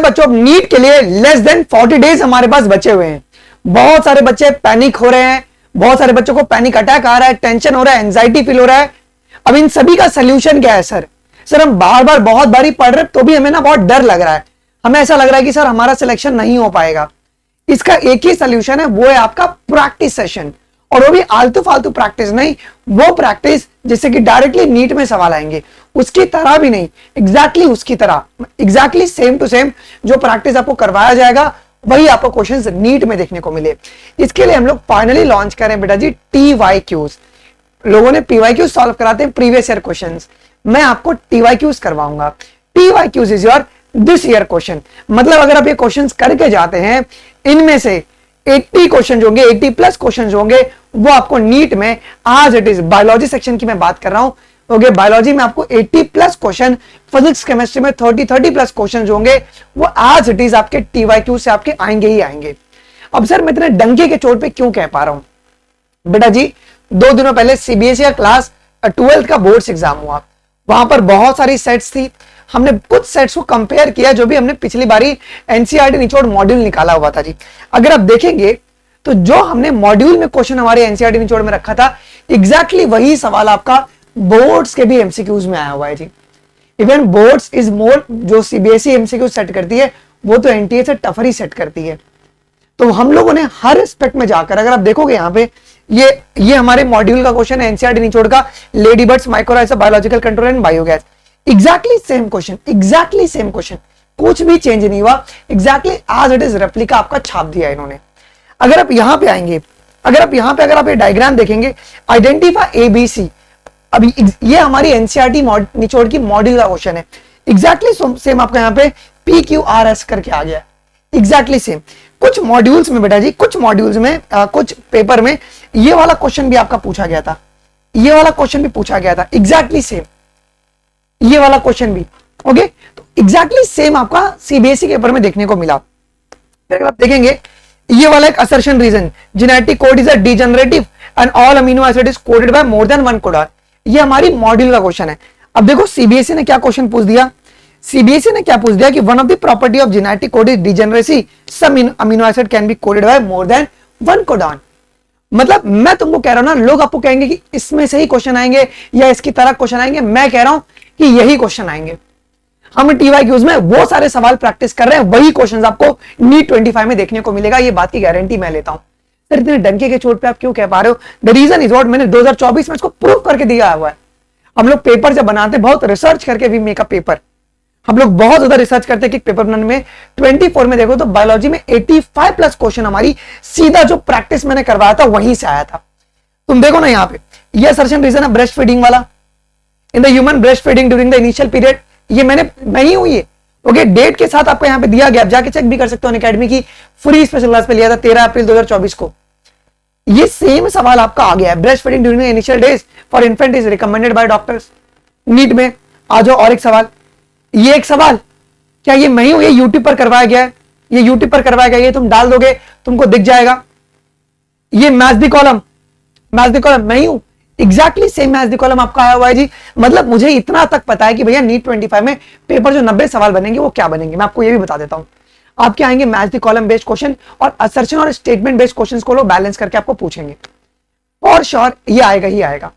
Well बच्चों, अब NEET के लिए लेस देन 40 डेज हमारे पास बचे हुए हैं। बहुत सारे बच्चे पैनिक हो रहे हैं, बहुत सारे बच्चों को पैनिक अटैक आ रहा है, टेंशन हो रहा है, एंजाइटी फील हो रहा है। अब इन सभी का सोल्यूशन क्या है सर? सर हम बार बार बहुत बारी पढ़ रहे तो भी हमें ना बहुत डर लग रहा है, हमें ऐसा लग रहा है कि सर हमारा सिलेक्शन नहीं हो पाएगा। इसका एक ही सोल्यूशन है, वो है आपका प्रैक्टिस सेशन, और वो भी आलतू फालतू प्रैक्टिस नहीं, वो प्रैक्टिस जिससे कि डायरेक्टली नीट में सवाल आएंगे, उसकी तरह भी नहीं, एग्जैक्टली उसकी तरह, एग्जैक्टली सेम टू सेम जो प्रैक्टिस आपको करवाया जाएगा वही आपको क्वेश्चंस नीट में देखने को मिले। इसके लिए हम लोग फाइनली लॉन्च करें बेटा जी TYQs। लोगों ने PYQs सॉल्व कराते हैं प्रीवियस ईयर क्वेश्चंस, मैं आपको TYQs करवाऊंगा। TYQs is your this year question. मतलब अगर आप ये क्वेश्चंस करके जाते हैं, इनमें से 80 क्वेश्चन होंगे, 80 प्लस क्वेश्चन होंगे, वो आपको नीट में आज इट इज बायोलॉजी सेक्शन की मैं बात कर रहा हूं, ओके, बायोलॉजी में आपको 80 प्लस क्वेश्चन, फिजिक्स केमिस्ट्री में 30 प्लस क्वेश्चन होंगे, वो आज इट इज आपके TYQ से आपके आएंगे ही आएंगे। अब सर मैं इतने डंके के चोट पे क्यों कह पा रहा हूं? बेटा जी 2 दिनों पहले CBSE का क्लास 12th का बोर्ड्स एग्जाम हुआ, वहां पर बहुत सारी सेट्स थी, हमने कुछ सेट्स को कंपेयर किया जो भी हमने पिछली बारी NCERT निचोड़ मॉड्यूल निकाला हुआ था जी। अगर आप देखेंगे तो जो हमने मॉड्यूल में क्वेश्चन हमारे NCERT निचोड़ में रखा था, एग्जैक्टली वही सवाल आपका बोर्ड्स के भी MCQs में आया हुआ है जी। इवन बोर्ड्स इज मोर, जो CBSE MCQ सेट करती है वो तो NTA से टफर ही सेट करती है। तो हम लोगों ने हर एस्पेक्ट में जाकर, अगर आप देखोगे यहाँ पे ये हमारे मॉड्यूल का क्वेश्चन है NCERT निचोड़ का, lady birds mycorrhiza biological control and biogas, exactly same question, exactly same question, कुछ भी चेंज नहीं हुआ, एग्जैक्टली आज इट इज रेप्लिका आपका छाप दिया इन्होंने। अगर आप यहाँ पे आएंगे, अगर आप ये डायग्राम देखेंगे, आइडेंटिफाई ABC, अभी ये हमारी NCERT निचोड़ की मॉड्यूल का क्वेश्चन है, एग्जैक्टली सेम आपका यहाँ पे PQRS करके आ गया, एग्जैक्टली सेम। कुछ मॉड्यूल्स में बेटा जी, कुछ मॉड्यूल्स में कुछ पेपर में ये वाला क्वेश्चन भी आपका पूछा गया था, ये वाला क्वेश्चन भी पूछा गया था, एग्जैक्टली सेम, ये वाला क्वेश्चन भी, ओके। तो एग्जैक्टली सेम आपका CBSE के पेपर में देखने को मिला। अगर आप देखेंगे ये वाला एक assertion reason, genetic code is a degenerative and all amino acid is coded by more than 1 codon, ये हमारी मॉड्यूल का क्वेश्चन है। अब देखो CBSE ने क्या क्वेश्चन पूछ दिया, CBSE ने क्या पूछ दिया कि one of the property of genetic code is degeneracy, some amino acid can be coded by more than 1 codon. मतलब मैं तुमको कह रहा हूं ना, लोग आपको कहेंगे कि इसमें से ही क्वेश्चन आएंगे या इसकी तरह क्वेश्चन आएंगे, मैं कह रहा हूं कि यही क्वेश्चन आएंगे। हम TYQs में वो सारे सवाल प्रैक्टिस कर रहे हैं, वही क्वेश्चंस आपको नीट 25 में देखने को मिलेगा, ये बात की गारंटी मैं लेता हूं। सर इतने डंके के चोट पे आप क्यों कह पा रहे हो? द रीजन इज व्हाट, मैंने 2024 में इसको प्रूव करके दिया हुआ है। हम लोग पेपर जब बनाते हैं बहुत रिसर्च करके भी मेक अ पेपर, हम लोग बहुत ज्यादा रिसर्च करते हैं कि पेपर बनाने में 24 में देखो तो बायोलॉजी में 85 प्लस क्वेश्चन हमारी सीधा जो प्रैक्टिस मैंने करवाया था वहीं से आया था। तुम देखो ना यहाँ पे, ये असर्शन रीजन है ब्रेस्ट फीडिंग वाला, in the human breast feeding during the initial period, ये मैं ही हूं ये, ओके। डेट के साथ आपको यहाँ पे दिया गया, आप जाके चेक भी कर सकते हो, अनअकैडमी की फ्री स्पेशल क्लास पे लिया था 13 अप्रैल 2024 को। ये सेम सवाल आपका आ गया है, breast feeding during the initial days for infant is recommended by doctors. NEET में आ जाओ, और एक सवाल, ये एक सवाल, क्या ये मैं ही हूं, ये यूट्यूब पर करवाया गया है, ये यूट्यूब पर करवाया गया, ये तुम डाल दोगे तुमको दिख जाएगा। ये मैच द कॉलम मैं ही हूं, exactly same match the column आपका आया हुआ है जी। मतलब मुझे इतना तक पता है कि भैया नीट 25 में पेपर जो 90 सवाल बनेंगे वो क्या बनेंगे, मैं आपको ये भी बता देता हूं। आपके आएंगे match the column based question और असर्शन और स्टेटमेंट बेस्ड क्वेश्चंस को लोग बैलेंस करके आपको पूछेंगे, और श्योर ये आएगा ही आएगा,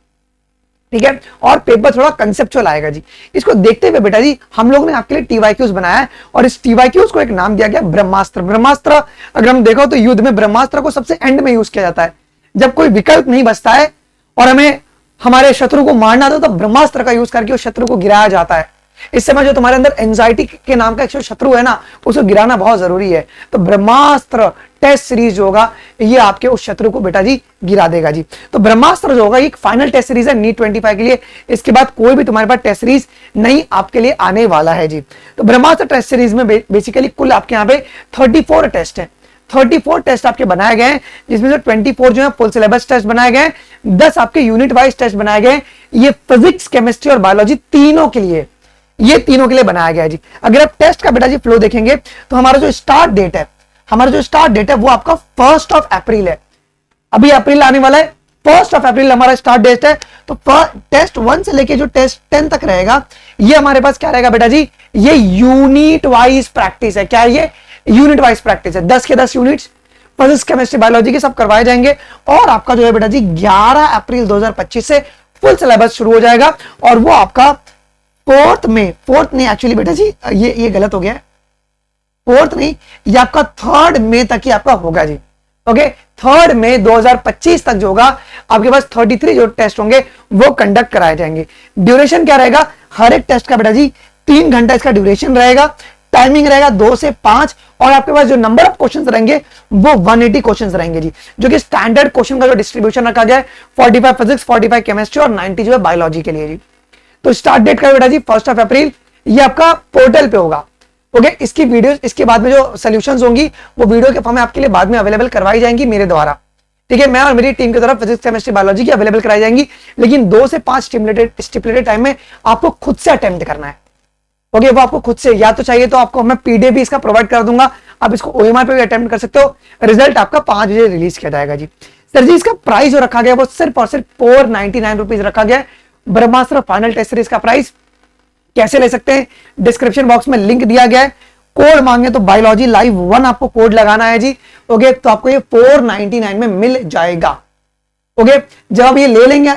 ठीक है। और पेपर थोड़ा कंसेप्चुअल आएगा जी। इसको देखते हुए बेटा जी हम लोग ने आपके लिए TYQs बनाया है, और इस TYQs को एक नाम दिया गया ब्रह्मास्त्र। ब्रह्मास्त्र अगर हम देखो तो युद्ध में ब्रह्मास्त्र को सबसे एंड में यूज किया जाता है, जब कोई विकल्प नहीं बचता है और हमें हमारे शत्रु को मारना था तो ब्रह्मास्त्र का यूज करके उस शत्रु को गिराया जाता है। इस समय जो तुम्हारे अंदर एंजाइटी के नाम का एक शत्रु है ना, उसको गिराना बहुत जरूरी है। तो ब्रह्मास्त्र टेस्ट सीरीज जो होगा ये आपके उस शत्रु को बेटा जी गिरा देगा जी। तो ब्रह्मास्त्र जो होगा ये फाइनल टेस्ट सीरीज है नीट 25 के लिए, इसके बाद कोई भी तुम्हारे पास टेस्ट सीरीज नहीं आपके लिए आने वाला है जी। तो ब्रह्मास्त्र टेस्ट सीरीज में बेसिकली कुल आपके यहाँ पे 34 टेस्ट है, 34 टेस्ट आपके बनाए गए हैं, जिसमें से 24 जो है फुल सिलेबस टेस्ट बनाए गए, 10 आपके यूनिट वाइज टेस्ट बनाए गए। ये फिजिक्स केमिस्ट्री और बायोलॉजी तीनों के लिए, ये तीनों के लिए बनाया गया है जी। अगर आप टेस्ट का बेटा जी फ्लो देखेंगे तो हमारा जो स्टार्ट डेट है वो आपका 1 अप्रैल है। अभी अप्रैल आने वाला है, 1 अप्रैल हमारा स्टार्ट डेट है। तो टेस्ट 1 से लेके जो टेस्ट 10 तक रहेगा, ये हमारे पास क्या रहेगा बेटा जी, ये यूनिट वाइज प्रैक्टिस है। क्या है ये? यूनिट वाइज प्रैक्टिस है। 10 के 10 यूनिट्स फिजिक्स, केमिस्ट्री, बायोलॉजी के सब करवाए जाएंगे। और आपका जो है बेटा जी 11 अप्रैल 2025 से फुल सिलेबस शुरू हो जाएगा। और वो आपका 4 नहीं एक्चुअली बेटा जी, ये गलत हो गया है। 4 नहीं, ये आपका 3 मई तक ही आपका होगा जी। ओके, 3 मई 2025 तक जो होगा आपके पास 33 जो टेस्ट होंगे वो कंडक्ट कराए जाएंगे। ड्यूरेशन क्या रहेगा? हर एक टेस्ट का बेटा जी 3 घंटा इसका ड्यूरेशन रहेगा। टाइमिंग रहेगा 2 से 5। और आपके पास जो नंबर ऑफ क्वेश्चंस रहेंगे वो 180 क्वेश्चंस रहेंगे जी, जो कि स्टैंडर्ड क्वेश्चन का जो डिस्ट्रीब्यूशन रखा गया है 45 फिजिक्स, 45 केमिस्ट्री और 90 जो है बायोलॉजी के लिए जी। तो स्टार्ट डेट का बेटा जी 1 अप्रैल, ये आपका पोर्टल पे होगा। ओके, इसकी वीडियो इसके बाद में जो सॉल्यूशंस होंगी वो वीडियो के फॉर्म में आपके लिए बाद में अवेलेबल करवाई जाएंगी मेरे द्वारा। ठीक है, मैं और मेरी टीम की तरफ फिजिक्स, केमिस्ट्री, बायोलॉजी की अवेलेबल कराई जाएंगी। लेकिन 2 से 5 स्टिपुलेटेड टाइम में आपको खुद से अटेम्प्ट करना है। ओके, वो आपको खुद से, या तो चाहिए तो आपको मैं पीडीएफ भी इसका प्रोवाइड कर दूंगा, आप इसको ओएमआर पे भी अटेम्प्ट कर सकते हो। रिजल्ट आपका 5 बजे रिलीज किया जाएगा जी। सर जी, इसका प्राइस जो रखा गया वो सिर्फ और सिर्फ 499 रुपीज रखा गया है। ब्रह्मास्त्र फाइनल टेस्ट सीरीज का प्राइस कैसे ले सकते हैं? डिस्क्रिप्शन बॉक्स में लिंक दिया गया है। कोड मांगे तो बायोलॉजी लाइव 1 आपको कोड लगाना है जी। ओके, तो आपको ये 499 में मिल जाएगा। ओके, जब आप ये ले लेंगे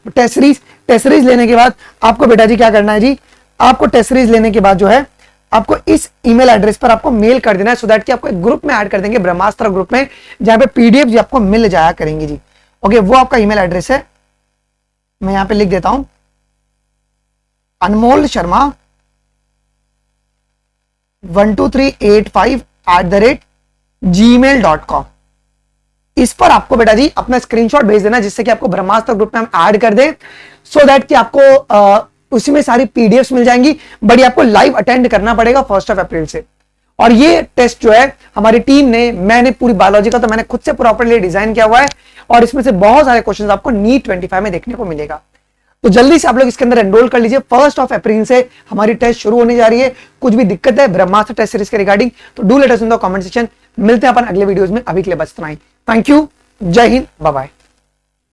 टेस्ट सीरीज लेने के बाद आपको बेटा जी क्या करना है जी, आपको टेस्ट सीरीज लेने के बाद जो है आपको इस ईमेल एड्रेस पर आपको मेल कर देना है, सो दैट कि आपको एक ग्रुप में ऐड कर देंगे, ब्रह्मास्त्र ग्रुप में, जहां पे पीडीएफ जी आपको मिल जाया करेंगे जी। ओके, वो आपका ईमेल एड्रेस है, मैं यहां पे लिख देता हूं, अनमोल शर्मा 12385@gmail.com। इस पर आपको बेटा जी अपना स्क्रीनशॉट भेज देना, जिससे कि आपको ब्रह्मास्त्र ग्रुप में हम ऐड कर दें, सो दैट कि आपको उसी में सारी पीडीएफ्स मिल जाएंगी। बट आपको लाइव अटेंड करना पड़ेगा 1 अप्रैल से। और ये टेस्ट जो है हमारी टीम ने, मैंने पूरी बायोलॉजी का तो मैंने खुद से प्रॉपर्ली डिजाइन किया हुआ है। और इसमें से बहुत सारे क्वेश्चंस आपको नीट 25 में देखने को मिलेगा। तो जल्दी से आप लोग इसके अंदर एनरोल कर लीजिए। 1 अप्रैल से हमारी टेस्ट शुरू होने जा रही है। कुछ भी दिक्कत है ब्रह्मास्त्र टेस्ट सीरीज के रिगार्डिंग तो do let us in the comment section. मिलते हैं अपन अगले वीडियोस में। अभी के लिए बस इतना ही। थैंक यू, जय हिंद, बाय बाय।